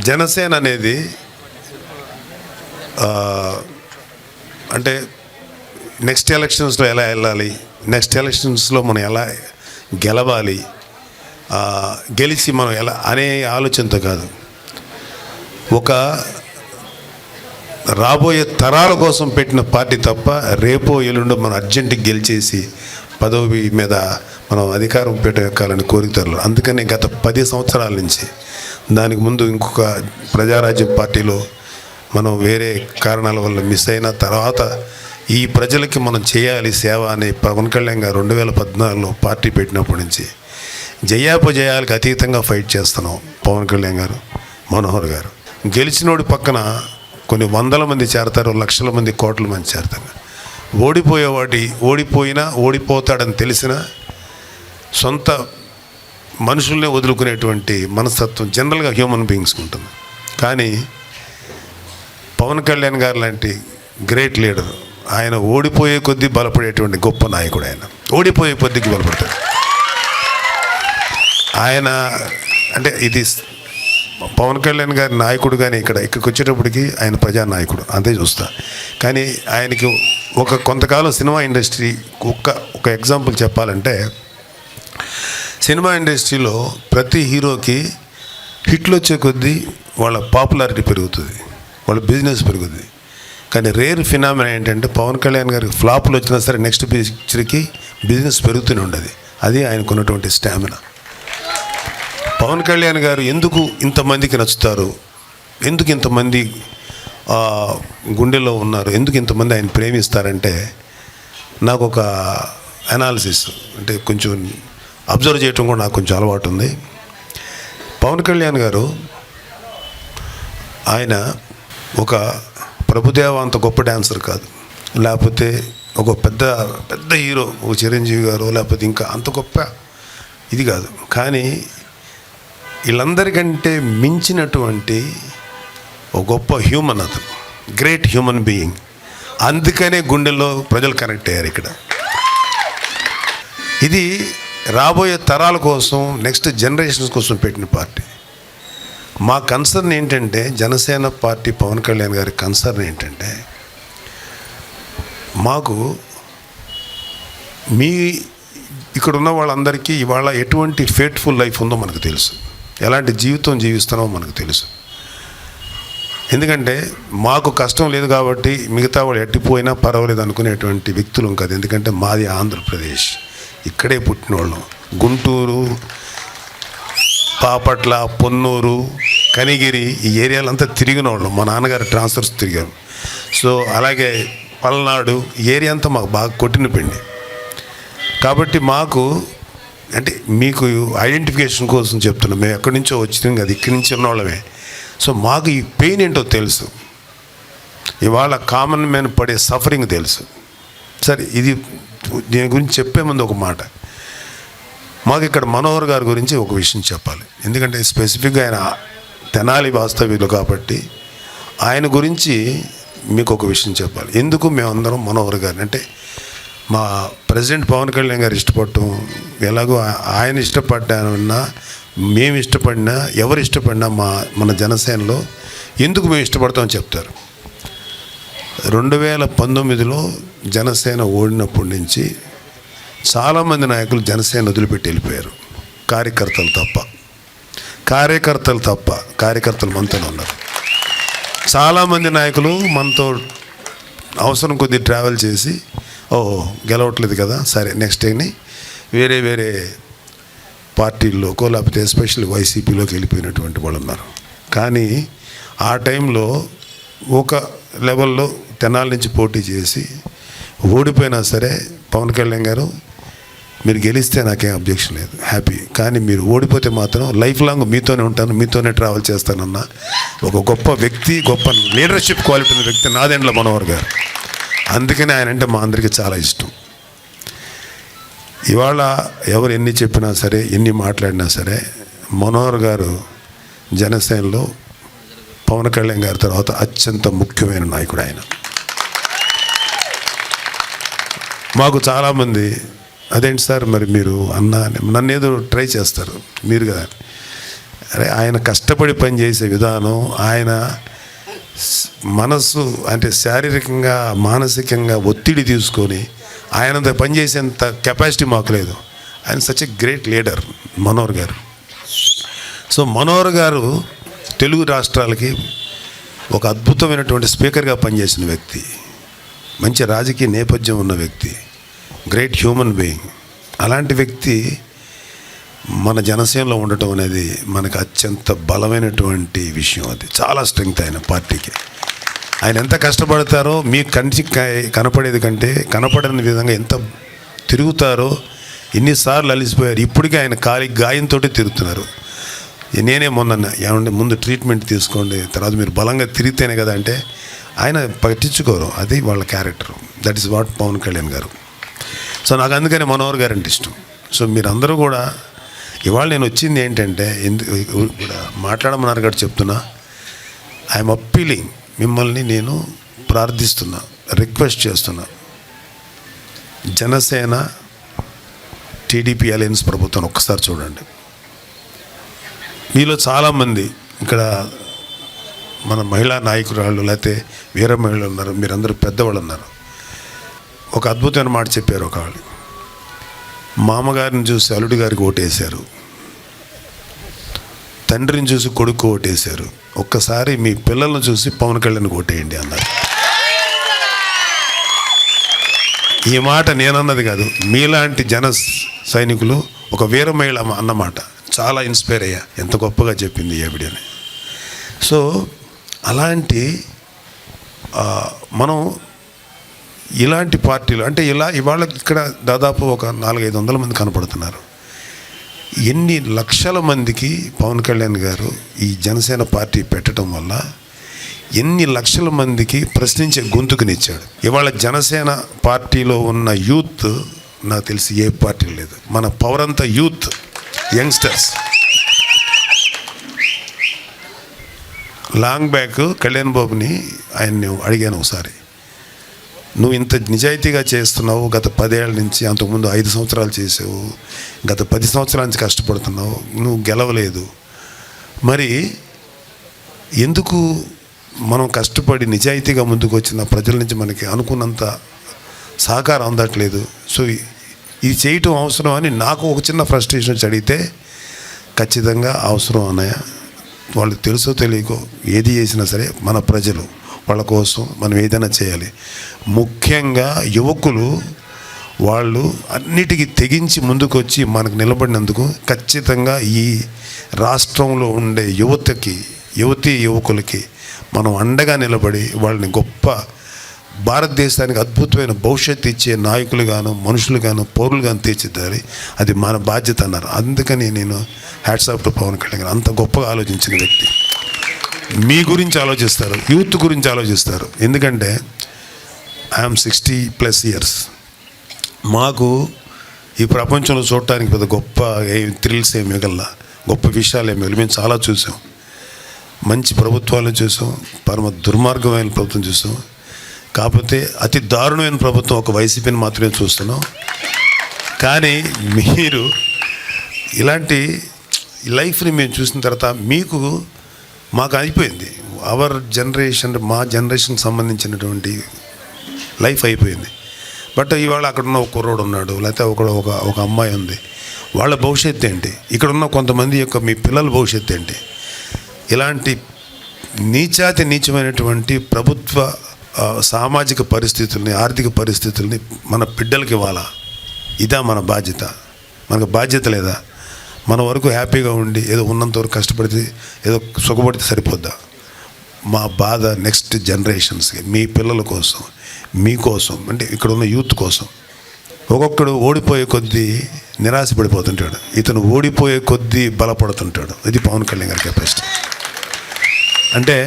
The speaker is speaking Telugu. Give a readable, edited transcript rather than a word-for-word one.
జనసేన అనేది అంటే నెక్స్ట్ ఎలక్షన్స్లో ఎలా వెళ్ళాలి, నెక్స్ట్ ఎలక్షన్స్లో మనం ఎలా గెలవాలి, గెలిచి మనం ఎలా అనే ఆలోచనతో కాదు, ఒక రాబోయే తరాల కోసం పెట్టిన పార్టీ తప్ప రేపో ఎల్లుండో మనం అర్జెంటుగా గెలిచేసి పదవి మీద మనం అధికారం పెట్టాలని కోరికలు. అందుకని గత 10 సంవత్సరాల నుంచి, దానికి ముందు ఇంకొక ప్రజారాజ్యం పార్టీలో మనం వేరే కారణాల వల్ల మిస్ అయిన తర్వాత ఈ ప్రజలకి మనం చేయాలి సేవ అని పవన్ కళ్యాణ్ గారు 2014లో పార్టీ పెట్టినప్పటి నుంచి జయాపజయాలకు అతీతంగా ఫైట్ చేస్తున్నాం. పవన్ కళ్యాణ్ గారు, మనోహర్ గారు గెలిచినోడి పక్కన కొన్ని వందల మంది చేరతారు, లక్షల మంది, కోట్ల మంది చేరతారు. ఓడిపోయినా ఓడిపోతాడని తెలిసిన సొంత మనుషుల్నే వదులుకునేటువంటి మనస్తత్వం జనరల్గా హ్యూమన్ బీయింగ్స్కి ఉంటుంది. కానీ పవన్ కళ్యాణ్ గారు లాంటి గ్రేట్ లీడర్, ఆయన ఓడిపోయే కొద్దీ బలపడేటువంటి గొప్ప నాయకుడు. ఆయన ఓడిపోయే కొద్దికి బలపడతాడు. ఆయన అంటే ఇది పవన్ కళ్యాణ్ గారి నాయకుడు, కానీ ఇక్కడికి వచ్చేటప్పటికి ఆయన ప్రజానాయకుడు అంతే చూస్తా. కానీ ఆయనకి కొంతకాలం సినిమా ఇండస్ట్రీ ఒక ఎగ్జాంపుల్ చెప్పాలంటే, సినిమా ఇండస్ట్రీలో ప్రతి హీరోకి హిట్లు వచ్చే కొద్దీ వాళ్ళ పాపులారిటీ పెరుగుతుంది, వాళ్ళ బిజినెస్ పెరుగుతుంది. కానీ రేర్ ఫినామినా ఏంటంటే పవన్ కళ్యాణ్ గారికి ఫ్లాపులు వచ్చినా సరే నెక్స్ట్ పిక్చర్కి బిజినెస్ పెరుగుతూనే ఉండదు. అది ఆయనకున్నటువంటి స్టామినా. పవన్ కళ్యాణ్ గారు ఎందుకు ఇంతమందికి నచ్చుతారు, ఎందుకు ఇంతమంది గుండెల్లో ఉన్నారు, ఎందుకు ఇంతమంది ఆయన ప్రేమిస్తారంటే, నాకు ఒక అనాలిసిస్ అంటే కొంచెం అబ్జర్వ్ చేయటం కూడా నాకు కొంచెం అలవాటు ఉంది. పవన్ కళ్యాణ్ గారు ఆయన ఒక ప్రభుదేవ అంత గొప్ప డాన్సర్ కాదు, లేకపోతే ఒక పెద్ద పెద్ద హీరో ఒక చిరంజీవి గారు, లేకపోతే ఇంకా అంత గొప్ప ఇది కాదు. కానీ వీళ్ళందరికంటే మించినటువంటి ఒక గొప్ప హ్యూమన్, అతను గ్రేట్ హ్యూమన్ బీయింగ్. అందుకనే గుండెల్లో ప్రజలు కనెక్ట్ అయ్యారు. ఇక్కడ ఇది రాబోయే తరాల కోసం, నెక్స్ట్ జనరేషన్స్ కోసం పెట్టిన పార్టీ. మా కన్సర్న్ ఏంటంటే, జనసేన పార్టీ పవన్ కళ్యాణ్ గారి కన్సర్న్ ఏంటంటే, మాకు ఇక్కడ ఉన్న వాళ్ళందరికీ ఇవాళ ఎటువంటి ఫేట్ఫుల్ లైఫ్ ఉందో మనకు తెలుసు, ఎలాంటి జీవితం జీవిస్తున్నామో మనకు తెలుసు. ఎందుకంటే మాకు కష్టం లేదు కాబట్టి మిగతా వాళ్ళు ఎట్టిపోయినా పర్వాలేదు అనుకునేటువంటి వ్యక్తులు కాదు. ఎందుకంటే మాది ఆంధ్రప్రదేశ్, ఇక్కడే పుట్టినోళ్ళం. గుంటూరు, బాపట్ల, పొన్నూరు, కనిగిరి ఈ ఏరియాలంతా తిరిగిన వాళ్ళం. మా నాన్నగారు ట్రాన్స్ఫర్స్ తిరిగారు. సో అలాగే పల్నాడు ఏరియా అంతా మాకు బాగా కొట్టిన పిండి. కాబట్టి మాకు అంటే మీకు ఐడెంటిఫికేషన్ కోసం చెప్తున్నాం, మేము ఎక్కడి నుంచో వచ్చినాం కదా, ఇక్కడి నుంచి ఉన్నవాళ్ళమే. సో మాకు ఈ పెయిన్ ఏంటో తెలుసు, ఇవాళ కామన్ మ్యాన్ పడే సఫరింగ్ తెలుసు. సరే, ఇది దీని గురించి చెప్పే ముందు ఒక మాట, మాకు ఇక్కడ మనోహర్ గారి గురించి ఒక విషయం చెప్పాలి. ఎందుకంటే స్పెసిఫిక్గా ఆయన తెనాలి వాస్తవ్యులు కాబట్టి ఆయన గురించి మీకు ఒక విషయం చెప్పాలి. ఎందుకు మేమందరం మనోహర్ గారిని అంటే, మా ప్రెసిడెంట్ పవన్ కళ్యాణ్ గారు ఇష్టపడటం, ఎలాగో ఆయన ఇష్టపడ్డానన్నా, మేము ఇష్టపడినా, ఎవరు ఇష్టపడినా మన జనసేనలో ఎందుకు మేము ఇష్టపడతామని చెప్తారు. 2019లో జనసేన ఓడినప్పటి నుంచి చాలామంది నాయకులు జనసేన వదిలిపెట్టి వెళ్ళిపోయారు, కార్యకర్తలు తప్ప. కార్యకర్తలు మనతో ఉన్నారు. చాలామంది నాయకులు మనతో అవసరం కొద్దీ ట్రావెల్ చేసి, గెలవట్లేదు కదా, సరే నెక్స్ట్ టైంని వేరే పార్టీల్లోకో లేకపోతే ఎస్పెషల్లీ వైసీపీలోకి వెళ్ళిపోయినటువంటి వాళ్ళు ఉన్నారు. కానీ ఆ టైంలో ఒక లెవెల్లో తెనాలి నుంచి పోటీ చేసి ఓడిపోయినా సరే పవన్ కళ్యాణ్ గారు, మీరు గెలిస్తే నాకేం అబ్జెక్షన్ లేదు, హ్యాపీ. కానీ మీరు ఓడిపోతే మాత్రం లైఫ్ లాంగ్ మీతోనే ఉంటాను, మీతోనే ట్రావెల్ చేస్తానన్న ఒక గొప్ప వ్యక్తి, గొప్ప లీడర్షిప్ క్వాలిటీ ఉన్న వ్యక్తి నాదెండ్ల మనోహర్ గారు. అందుకని ఆయన అంటే మా అందరికీ చాలా ఇష్టం. ఇవాళ ఎవరు ఎన్ని చెప్పినా సరే, ఎన్ని మాట్లాడినా సరే, మనోహర్ గారు జనసేనలో పవన్ కళ్యాణ్ గారి తర్వాత అత్యంత ముఖ్యమైన నాయకుడు ఆయన. మాకు చాలామంది అదేంటి సార్ మరి మీరు నన్ను ఏదో ట్రై చేస్తారు మీరు కదా, అరే ఆయన కష్టపడి పనిచేసే విధానం, ఆయన మనసు అంటే శారీరకంగా మానసికంగా ఒత్తిడి తీసుకొని ఆయనంత పనిచేసేంత కెపాసిటీ మాకు లేదు. ఆయన such a great leader Manohar గారు. సో మనోహర్ గారు తెలుగు రాష్ట్రాలకి ఒక అద్భుతమైనటువంటి స్పీకర్గా పనిచేసిన వ్యక్తి, మంచి రాజకీయ నేపథ్యం ఉన్న వ్యక్తి, గ్రేట్ హ్యూమన్ బీయింగ్. అలాంటి వ్యక్తి మన జనసేనలో ఉండటం అనేది మనకు అత్యంత బలమైనటువంటి విషయం. అది చాలా స్ట్రెంగ్త్ ఆయన పార్టీకి. ఆయన ఎంత కష్టపడతారో మీకు కంటికి కనపడేది కంటే కనపడని విధంగా ఎంత తిరుగుతారో, ఎన్నిసార్లు అలిసిపోయారు. ఇప్పటికీ ఆయన కాలి గాయంతో తిరుగుతున్నారు. నేనే మొన్న ఏమంటే ముందు ట్రీట్మెంట్ తీసుకోండి, తర్వాత మీరు బలంగా తిరిగితేనే కదా అంటే ఆయన పట్టించుకోరు. అది వాళ్ళ character. That is what Pawan Kalyan garu. So నాకు అందుకనే మనోహర్ గారు అంటే ఇష్టం. సో మీరందరూ కూడా ఇవాళ నేను వచ్చింది ఏంటంటే కూడా మాట్లాడమన్నారు కాబట్టి చెప్తున్నా. ఐఎమ్ అప్పీలింగ్, మిమ్మల్ని నేను ప్రార్థిస్తున్నా, రిక్వెస్ట్ చేస్తున్నా. జనసేన టీడీపీ అలయన్స్ ప్రభుత్వం ఒక్కసారి చూడండి. మీలో చాలామంది ఇక్కడ మన మహిళా నాయకురాళ్ళు లేకపోతే వీర మహిళలు ఉన్నారు, మీరందరూ పెద్దవాళ్ళు ఉన్నారు. ఒక అద్భుతమైన మాట చెప్పారు. ఒక వాళ్ళు మామగారిని చూసి అల్లుడి గారికి ఓటేశారు, తండ్రిని చూసి కొడుకు ఓటేశారు, ఒక్కసారి మీ పిల్లలను చూసి పవన్ కళ్యాణ్కి ఓటేయండి అన్నారు. ఈ మాట నేనన్నది కాదు, మీలాంటి జన సైనికులు ఒక వీర మహిళ అన్నమాట. చాలా ఇన్స్పైర్ అయ్యా, ఎంత గొప్పగా చెప్పింది ఏబిడిని. సో అలాంటి మనం ఇలాంటి పార్టీలు అంటే ఇవాళ ఇక్కడ దాదాపు ఒక 400-500 మంది కనపడుతున్నారు. ఎన్ని లక్షల మందికి పవన్ కళ్యాణ్ గారు ఈ జనసేన పార్టీ పెట్టడం వల్ల ఎన్ని లక్షల మందికి ప్రశ్నించే గొంతుకునిచ్చాడు. ఇవాళ జనసేన పార్టీలో ఉన్న యూత్ నాకు తెలిసి ఏ పార్టీ లేదు. మన పవర్ అంతా youth, youngsters. Long back Kalyan బాబుని ఆయన్ని అడిగాను ఒకసారి, నువ్వు ఇంత నిజాయితీగా చేస్తున్నావు, గత 10 ఏళ్ళ నుంచి, అంతకుముందు 5 సంవత్సరాలు చేసావు, గత 10 సంవత్సరాల నుంచి కష్టపడుతున్నావు, నువ్వు గెలవలేదు, మరి ఎందుకు మనం కష్టపడి నిజాయితీగా ముందుకు వచ్చిన ప్రజల నుంచి మనకి అనుకున్నంత సహకారం అందట్లేదు? సో ఇది చేయటం అవసరం అని నాకు ఒక చిన్న ఫ్రస్ట్రేషన్ వచ్చి అడిగితే, ఖచ్చితంగా అవసరం అన్నయ్య, వాళ్ళకి తెలుసో తెలియకో ఏది చేసినా సరే మన ప్రజలు వాళ్ళ కోసం మనం ఏదైనా చేయాలి. ముఖ్యంగా యువకులు వాళ్ళు అన్నిటికీ తెగించి ముందుకు వచ్చి మనకు నిలబడినందుకు ఖచ్చితంగా ఈ రాష్ట్రంలో ఉండే యువకులకి మనం అండగా నిలబడి వాళ్ళని గొప్ప భారతదేశానికి అద్భుతమైన భవిష్యత్తు ఇచ్చే నాయకులుగాను, మనుషులుగాను, పౌరులుగాను తీర్చిదిద్దాలి. అది మన బాధ్యత అన్నారు. అందుకని నేను hats off to Pawan Kalyan garu. అంత గొప్పగా ఆలోచించిన వ్యక్తి. మీ గురించి ఆలోచిస్తారు, యూత్ గురించి ఆలోచిస్తారు. ఎందుకంటే ఐఎమ్ 60+ ఇయర్స్. మాకు ఈ ప్రపంచంలో చూడటానికి పెద్ద గొప్ప థ్రిల్స్ ఏమి మిగల, గొప్ప విషయాలు ఏమి మిగల. మేము చాలా చూసాం, మంచి ప్రభుత్వాలు చూసాం, పరమ దుర్మార్గమైన ప్రభుత్వం చూసాం. కాకపోతే అతి దారుణమైన ప్రభుత్వం ఒక వైసీపీని మాత్రమే చూస్తున్నాం. కానీ మీరు ఇలాంటి లైఫ్ని మేము చూసిన తర్వాత మీకు మాకు అయిపోయింది. అవర్ జనరేషన్, మా జనరేషన్కి సంబంధించినటువంటి లైఫ్ అయిపోయింది. బట్ ఇవాళ అక్కడ ఉన్న ఒక కుర్రోడు ఉన్నాడు, లేకపోతే ఒక అమ్మాయి ఉంది, వాళ్ళ భవిష్యత్తు ఏంటి? ఇక్కడ ఉన్న కొంతమంది యొక్క మీ పిల్లల భవిష్యత్తు ఏంటి? ఇలాంటి నీచమైనటువంటి ప్రభుత్వ సామాజిక పరిస్థితుల్ని, ఆర్థిక పరిస్థితుల్ని మన బిడ్డలకి ఇవ్వాలా? ఇదా మన బాధ్యత? మనకు బాధ్యత లేదా? మన వరకు హ్యాపీగా ఉండి ఏదో ఉన్నంతవరకు కష్టపడితే ఏదో సుఖపడితే సరిపోద్దా? మా బాధ నెక్స్ట్ జనరేషన్స్కి, మీ పిల్లల కోసం, మీకోసం, అంటే ఇక్కడ ఉన్న యూత్ కోసం. ఒక్కొక్కడు ఓడిపోయే కొద్దీ నిరాశపడిపోతుంటాడు, ఇతను ఓడిపోయే కొద్దీ బలపడుతుంటాడు. ఇది పవన్ కళ్యాణ్ గారి కెపాసిటీ. అంటే